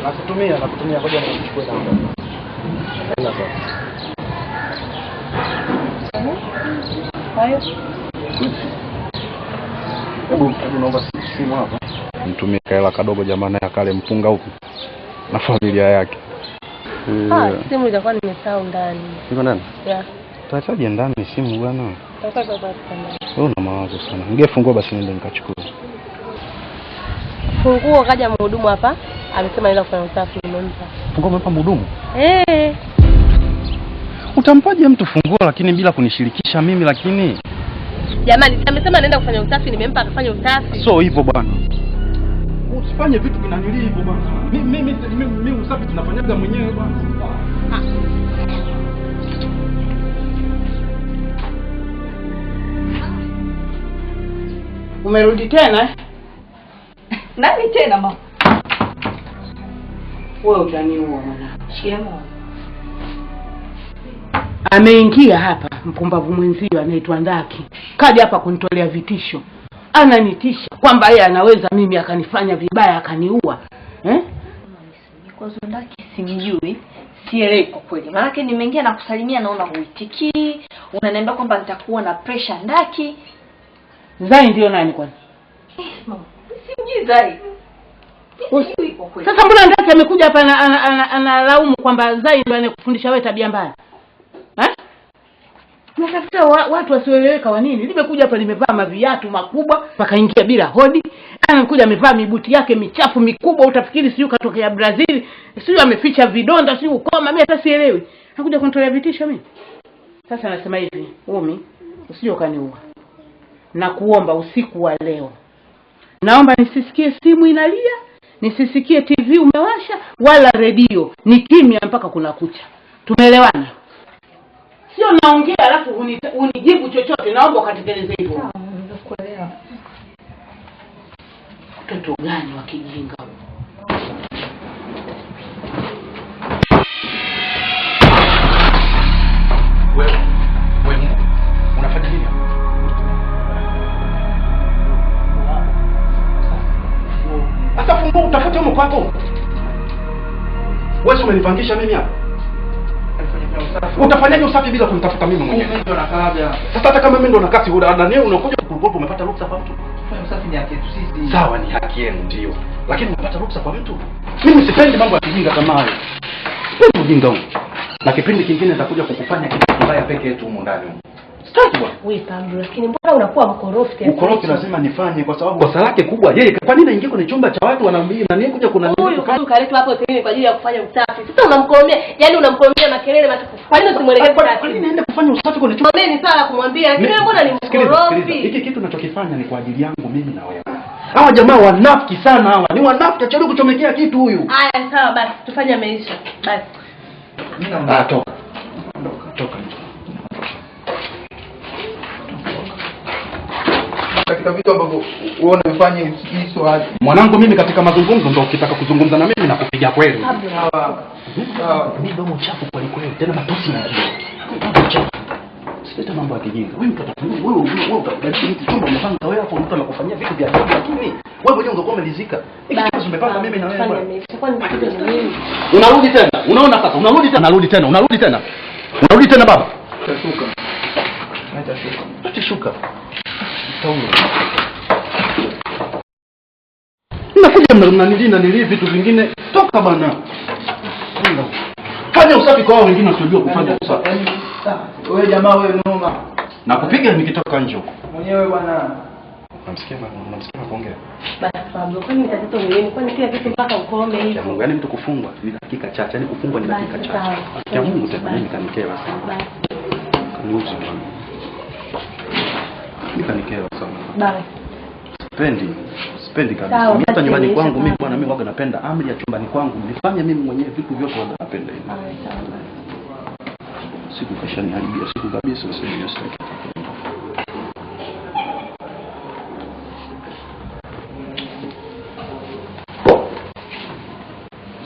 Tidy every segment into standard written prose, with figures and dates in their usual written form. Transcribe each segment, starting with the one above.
Nakutumia ngoja nichukue namba. Hayo. Hebu naomba simu hapa. Mtumie kaela kadogo jamani akale mpunga huko na familia yake. Simu itakuwa nimesahau ndani. Iko ndani? Yeah. Tutaachaje ndani simu bwana? Tutaka basi ndani. Wewe una mawazo sana. Ningefungua basi niende nikachukue. Funguo kaja mhudumu hapa, amesema ila kufanya usafi nimempa. Funguo umempa mhudumu? Utampaje mtu funguo lakini bila kunishirikisha mimi lakini? Jamani, amesema anaenda kufanya usafi nimempa akafanya usafi. So hivyo bwana. Usifanye vitu vinanili hivyo bwana. Mimi usafi tunafanyaga mwenyewe bwana. Umerudi tena? Nani tena mama? Wewe utaniua mwana. Shema. Ameingia hapa mpumbavu mwenzio anaitwa Ndaki. Kaja hapa kunitolea vitisho. Ananitisha kwamba yeye anaweza mimi akanifanya vibaya akaniua. Kwa Ndaki simjui. Sielewi kwa kweli. Maana yake nimeingia na kusalimia naona huitikii. Unaniambia kwamba nitakuwa na pressure Ndaki. Zai ndio nani kwani? Mama, simjui Zai. Sasa mbona Ndaki amekuja hapa analaumu kwamba Zai ndio anakufundisha wewe tabia mbaya? Natafuta watu wasioeleweka wa nini? Limekuja hapa limevaa maviatu makubwa, pakaingia bila hodi. Anakuja amevaa mibuti yake michafu mikubwa, utafikiri siyo katokea Brazil, siyo ameficha vidonda, siyo ukoma, mimi hata sielewi. Anakuja kunitolea vitisho mimi. Sasa nasema hivi, Umi, usije ukaniua. Na kuomba usiku wa leo. Naomba nisisikie simu inalia, nisisikie TV umewasha wala redio. Ni kimya mpaka kuna kucha. Tumeelewana? Sio naongea alafu unijibu chochote, naomba ukatekeleze hivyo. Nimekuelewa. Mtoto gani wa kijinga? Wewe unafanya nini? Sasa funguo utafute huko kwako. Wewe umenipangisha mimi hapa. Utafanyaje usafi bila kunitafuta mimi mwenyewe? Mimi ndo nakaja. Sasa hata kama mimi ndo nakasi na leo unakuja kukukopa umepata ruksa kwa mtu. Kufanya usafi ni haki yetu sisi. Sawa ni haki yenu ndio. Lakini unapata ruksa kwa mtu. Mimi sipendi mambo ya kijinga kama hayo. Wewe ujinga huu. Na kipindi kingine nitakuja kukufanya kitu kibaya peke yetu huko ndani huko. Sitaki bwana. Wewe Pablo, lakini mbona unakuwa mkorofi? Mkorofi lazima nifanye kwa sababu kosa lake kubwa. Yeye kwa nini aingie kwenye chumba cha watu wanaambia na nini kuja kuna huyu kaletwa hapo hotelini kwa ajili ya kufanya usafi. Sasa unamkoromea, yani unamkoromea makelele matukufu. Kwa nini usimwelekeze kwa nini naenda kufanya usafi kwenye chumba? Mimi ni sala kumwambia, lakini mbona ni mkorofi? Hiki kitu ninachokifanya ni kwa ajili yangu mimi na wewe. Hawa jamaa wanafiki sana hawa. Ni wanafiki acheni kuchomekea kitu huyu. Haya sawa basi, tufanye maisha. Basi. Mimi naomba toka. Toka. Katika vitu ambavyo uone ufanye hii swali. Mwanangu mimi katika mazungumzo ndio ukitaka kuzungumza na mimi na kupiga kweli. Sawa. Mimi domo chafu kweli kweli. Tena matusi na kitu. Sita mambo ya kijinga. Wewe mtu atakuwa wewe utabadilisha hiki chumba umepanga wewe hapo mtu anakufanyia vitu vya ajabu lakini wewe mwenyewe ungekuwa umelizika. Hiki chumba umepanga mimi na wewe bwana. Unarudi tena. Unaona sasa unarudi tena. Unarudi tena baba. Tashuka. Nitashuka. Tutashuka. Taulo. Unakuja mnanilinda nili vitu vingine. Toka bana. Fanya usafi kwa wao wengine wasiojua kufanya usafi. Wewe jamaa wewe noma. Na kupiga nikitoka nje huko. Mwenyewe bwana. Unamsikia kuongea? Basi Pablo, kwani tatizo ni nini? Kwani kila kitu mpaka ukome hivi? Ya Mungu, yani mtu kufungwa ni dakika chache, yani kufungwa ni dakika chache. Ya Mungu tena mimi kanikera sana. Kaniuzi bwana. Nikanikera sana. Bye. Sipendi kabisa. Mimi hata nyumbani kwangu mimi bwana mimi waga napenda amri ya chumbani kwangu. Nifanye mimi mwenyewe vitu vyote waga napenda hivi. Siku kashaniharibia siku kabisa sasa.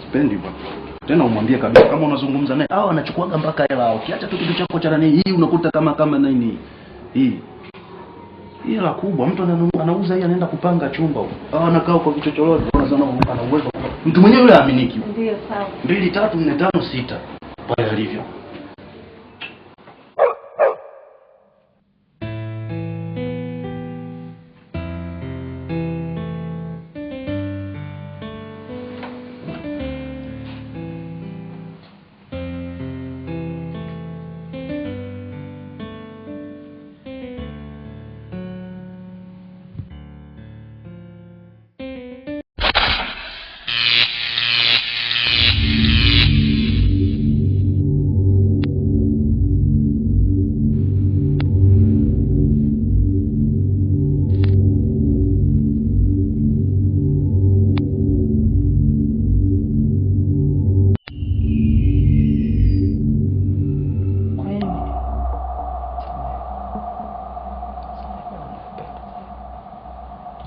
Sipendi bwana. Tena umwambie kabisa kama unazungumza naye au anachukuaga mpaka hela. Ukiacha tu kitu chako cha nani hii unakuta kama nini. Hii hela kubwa mtu anauza hii anaenda kupanga chumba huko. Anakaa kwa vichochoroni unazana ana uwezo Mtu mwenyewe yule haaminiki. Ndio sawa. 2 3 4 5 6 pale alivyo.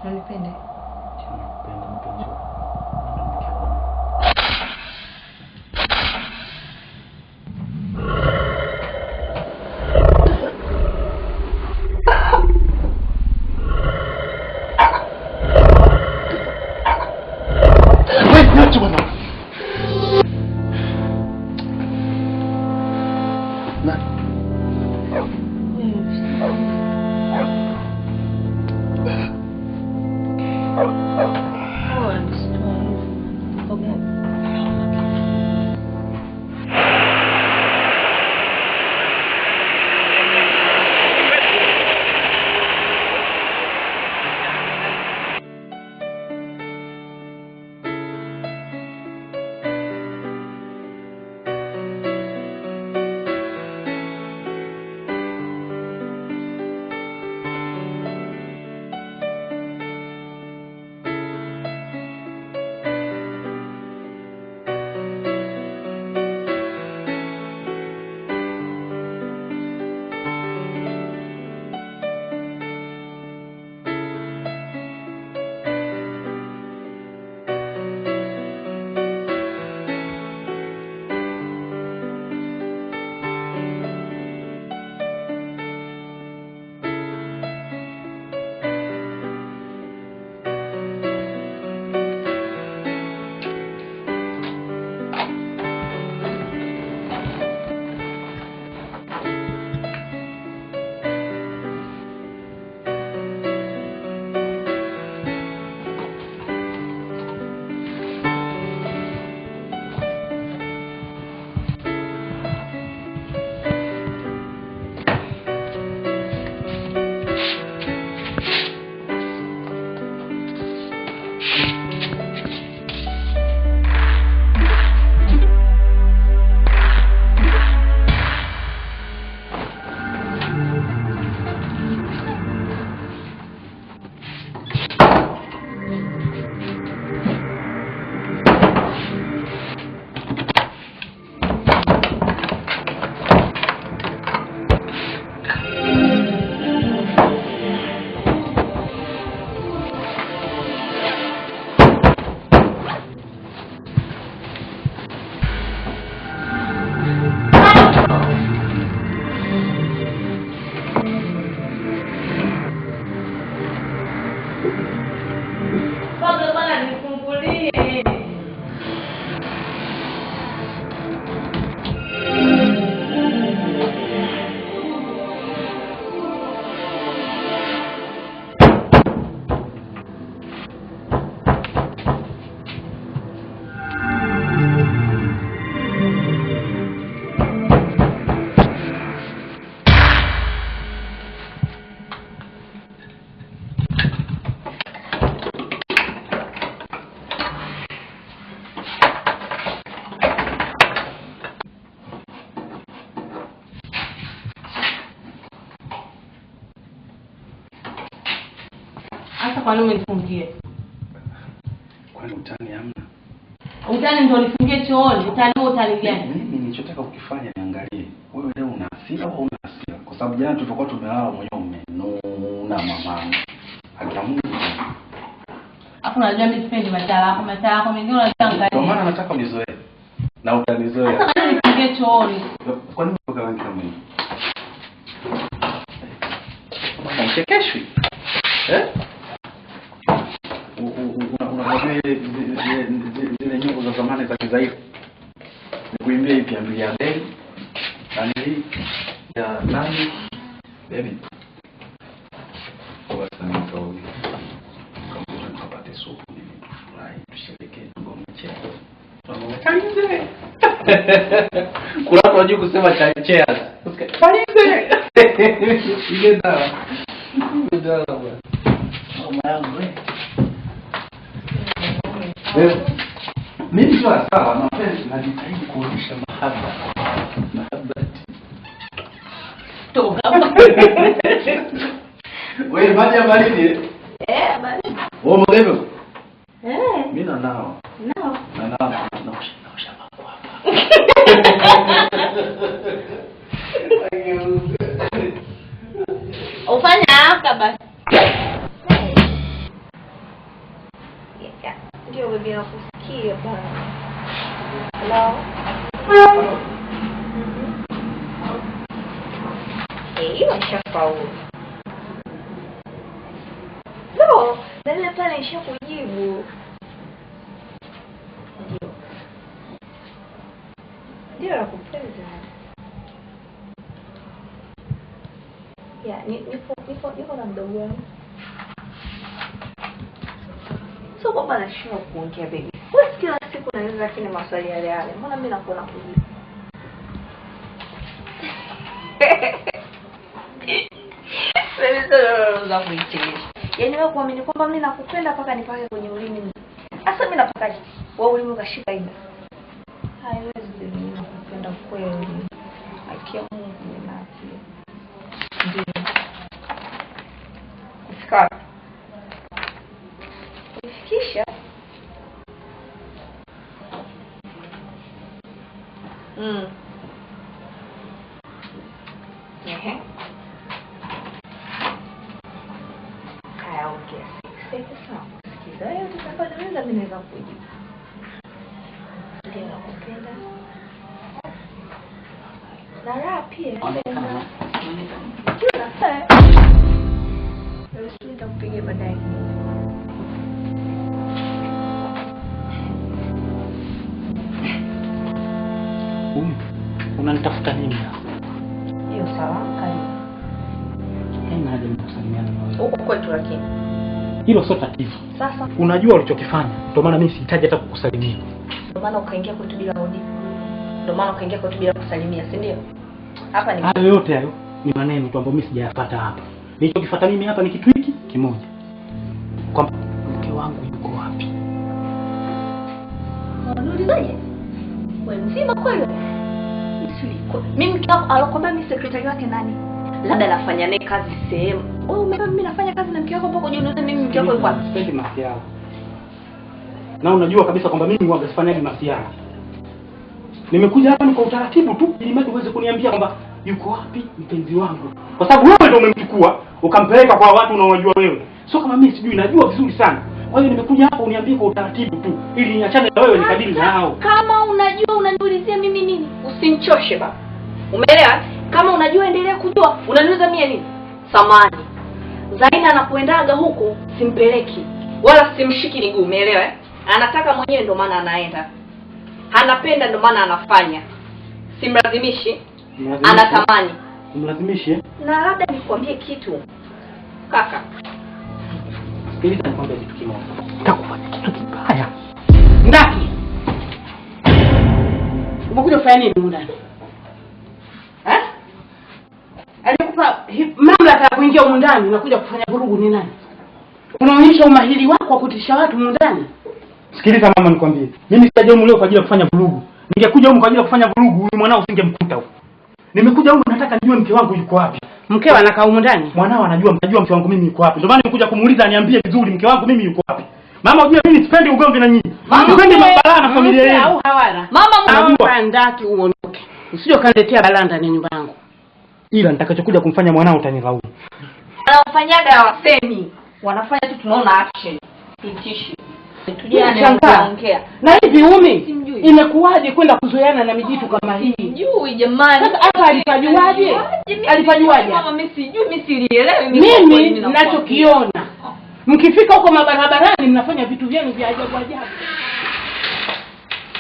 Unanipenda? Nakupenda mpenzi wangu. Wewe niache bwana. Hata kwa nini umenifungia? Kwani utani hamna? Utani ndio nifungie chooni. Utani huo utani gani? Mimi nilichotaka ukifanya niangalie. Wewe leo una hasira au huna hasira? Kwa sababu jana tulikuwa tumelala mwenyewe umenuna mama. Akiamua. Hapo unajua mimi sipendi matala yako mengine unatangalia. Kwa maana nataka unizoee. Na utanizoea. Sasa kwa nini nifungie chooni? Kwa nini uko kama hivi? Mama uchekeshwi. Unajua zamani za Kizaifu. Nikuimbia ipi ambili ya Deli? Andili ya nani? Baby. Kwa sababu nikauli. Kama tunapata supu hivi. Right, tusherehekee ngoma cheers. Kalize. Kuna watu wajui kusema cheers. Kalize. Ile dawa. Ile dawa bwana. Mama yangu wewe. Mimi sio sawa, mapenzi najitahidi kuonyesha mahaba. Toka. Wewe maji ya baridi? Baridi. Wewe mgeni? Mimi Nao. Naosha mambo hapa. Ufanya hapa basi. Ndio bibi nakusikia bana. Hello. Hiyo shafaulu. No, ndio pale nishakujibu. Ndio nakupenda. Ya, niko na mdogo wangu. So kwamba nashindwa kuongea baby. Wewe kila siku unaweza lakini maswali yale yale. Mbona mimi nakuona kujibu? Wewe sio za kuichekesha. Yaani wewe kuamini kwamba mimi nakupenda mpaka nipake kwenye ulimi. Sasa mimi napakaje? Wewe ulimi ukashika hivi. Haiwezi mimi nakupenda kweli. Akia Mungu ninaatia. Ndio. Kufika. Kufikisha. Kaya ongea. Sasa sawa. Sikiza wewe utapata mimi naweza kujibu. Ndio nakupenda. Na raha pia. Nitakupigia baadaye. Unanitafuta nini hapa? Hiyo sawa, karibu. Haina haja kusalimiana na wewe. Uko kwetu lakini. Hilo sio tatizo. Sasa Unajua ulichokifanya. Ndio maana mimi sihitaji hata kukusalimia. ndio maana ukaingia kwetu bila hodi. Ndio maana ukaingia kwetu bila kusalimia, si ndio? Hapa ni hayo yote hayo ni maneno tu ambayo mimi sijayafuata hapa. Nilichokifuata mimi hapa ni kitu hiki kimoja. Kwamba mke wangu yuko wapi? Unaulizaje? Wewe mzima kweli? Mimi mke wangu alokwambia mimi secretary wake nani? Labda nafanya naye kazi sehemu. Wewe umeona mimi nafanya kazi na mke wako mpaka ujiulize mimi mke wako yuko wapi? Sipendi masiara. Na unajua kabisa kwamba mimi huwa sifanyaji masiara. Nimekuja hapa ni kwa utaratibu tu ili mtu uweze kuniambia kwamba yuko wapi mpenzi wangu. Kwa sababu wewe ndio umemchukua ukampeleka kwa watu unaowajua wewe. Sio kama mimi sijui, najua vizuri sana. Kwa hiyo nimekuja hapa uniambie kwa utaratibu tu ili niachane na wewe nikadili nao. Kama unajua unaniulizia mimi nini? Usinichoshe baba. Umeelewa? Kama unajua endelea kujua. Unaniuliza mimi nini? Samani. Zaina anapoendaga huko simpeleki wala simshiki miguu, umeelewa? Anataka mwenyewe ndio maana anaenda. Anapenda ndio maana anafanya. Simlazimishi. Anatamani. Umlazimishe? Na labda nikwambie kitu. Kaka. Sikiliza nikwambie kitu kimoja. Nitakufanya kitu kibaya. Ndaki. Umekuja kufanya nini ndani? Alikupa mamlaka ya kuingia huko ndani, unakuja kufanya vurugu ni nani? Unaonyesha umahiri wako wa kutisha watu huko ndani. Sikiliza mama nikwambie. Mimi sijaje huko leo kwa ajili ya kufanya vurugu. Ningekuja huko kwa ajili ya kufanya vurugu, huyu mwanao usingemkuta huko. Nimekuja huko nataka nijue mke wangu yuko wapi. Mkeo anakaa huko ndani? Mwanao anajua mke wangu mimi yuko wapi. Ndio maana nimekuja kumuuliza aniambie vizuri mke wangu mimi yuko wapi. Mama unajua mimi sipendi ugomvi na nyinyi. Sipendi mabalaa na familia yenu. Au hawara. Mama unajua ndaki uondoke. Usije kaniletea balaa ndani ya nyumba yangu. Ila nitakachokuja kumfanya mwanao utanilaumu. Wanafanyaga hawasemi. Wanafanya tu tunaona action. Itishi. Tunaongea. Na hivi umi imekuwaje kwenda kuzoeana na mijitu kama hii? Sijui jamani. Sasa hapa alipajuaje? Alipajuaje? Mama mimi sijui, mimi sielewi mimi ninachokiona. Mkifika huko mabarabarani mnafanya vitu vyenu vya ajabu ajabu.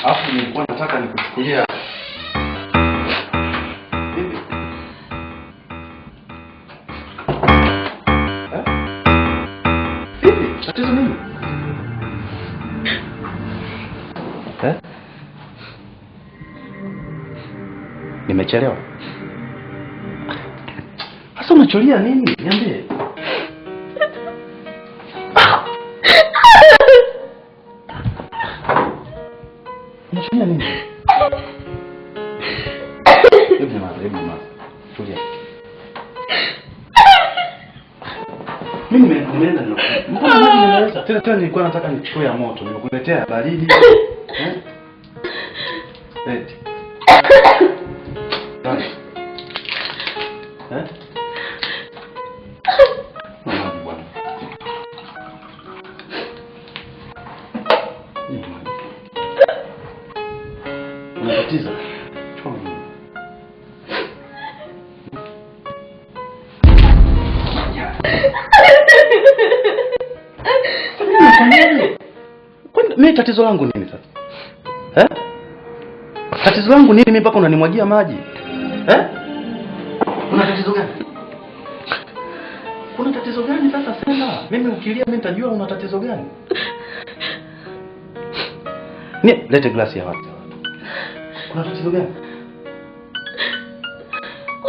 Alafu nilikuwa nataka nikuchukulia. Vipi? Vipi? Tatizo nini? Nimechelewa. Sasa unacholia nini? Niambie. Unacholia nini? Hebu nyamaza. Tulia. Mimi nimeenda ndio. Mbona tena nilikuwa nataka nichukue ya moto. Nimekuletea baridi. Eti. Unatatiza? Chukua mimi. Mimi tatizo langu nini sasa? Tatizo langu nini mimi mpaka unanimwagia maji? Kuna tatizo gani? Kuna tatizo gani sasa sema? Mimi ukilia mimi nitajua una tatizo gani. Lete glasi ya watu. Kuna tatizo gani?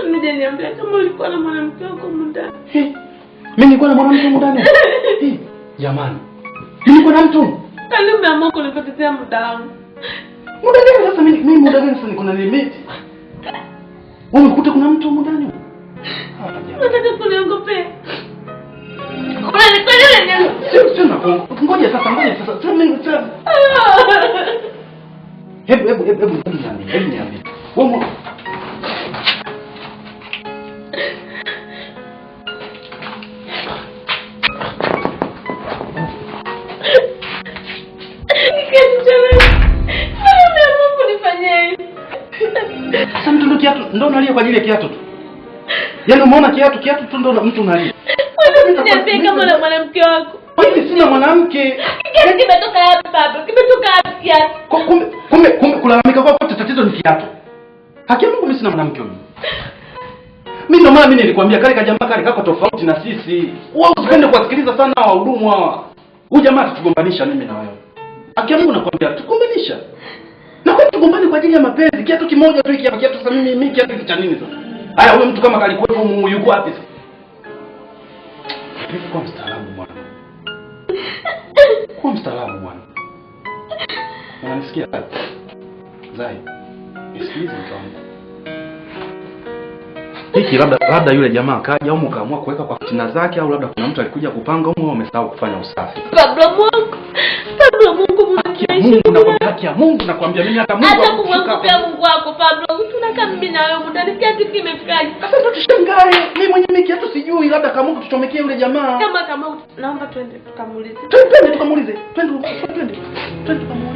Unija niambia kama ulikuwa na mwanamke wako mundani. Mimi nilikuwa na mwanamke mundani. Jamani. Nilikuwa na mtu. Kali umeamua kunipotezea muda wangu. Muda gani sasa mimi muda gani sasa niko na limit? Wewe ukuta kuna mtu mundani? Unataka kuniongopea? Unanikwenda Sema ngoja sasa. Sasa mimi sasa. Hebu niambie. Wewe sasa mtu ndo unalia kwa ajili ya kiatu tu. Yaani umeona kiatu tu ndo mtu unalia. Niambie kama na mwanamke wako. Mimi sina mwanamke. Kiatu kimetoka hapa. Kimetoka hapa kiatu. Kumbe kulalamika kwa kote tatizo ni kiatu. Haki Mungu mimi sina mwanamke mimi. Mimi ndo maana mimi nilikwambia kale kajamaa kale kako tofauti na sisi. Wewe usipende kuwasikiliza sana wahudumu hawa. Huyu jamaa tutugombanisha mimi na wewe. Haki Mungu nakwambia tukugombanisha. Na kwa tugombane kwa ajili ya mapenzi. Kiatu kimoja tu hiki hapa kiatu sasa mimi kiatu cha nini sasa? Haya huyo mtu kama kalikuwepo yuko wapi sasa? Kwa mstaarabu bwana. Kwa mstaarabu bwana. Unanisikia? Zai. Nisikilize mtu wangu. Hiki labda yule jamaa akaja au kaamua kuweka kwa fitina zake au labda kuna mtu alikuja kupanga au wamesahau kufanya usafi. Pablo Mungu nakwambia haki ya Mungu nakwambia mimi hata Mungu hata kumwambia Mungu wako Pablo tunakaa mimi na wewe mundani kiatu kimefikaje? Sasa ndo tushangae. Mimi mwenyewe kiatu sijui labda kama Mungu tuchomekee yule jamaa. Kama naomba twende tukamuulize. Twende tukamuulize. Twende tukamuulize.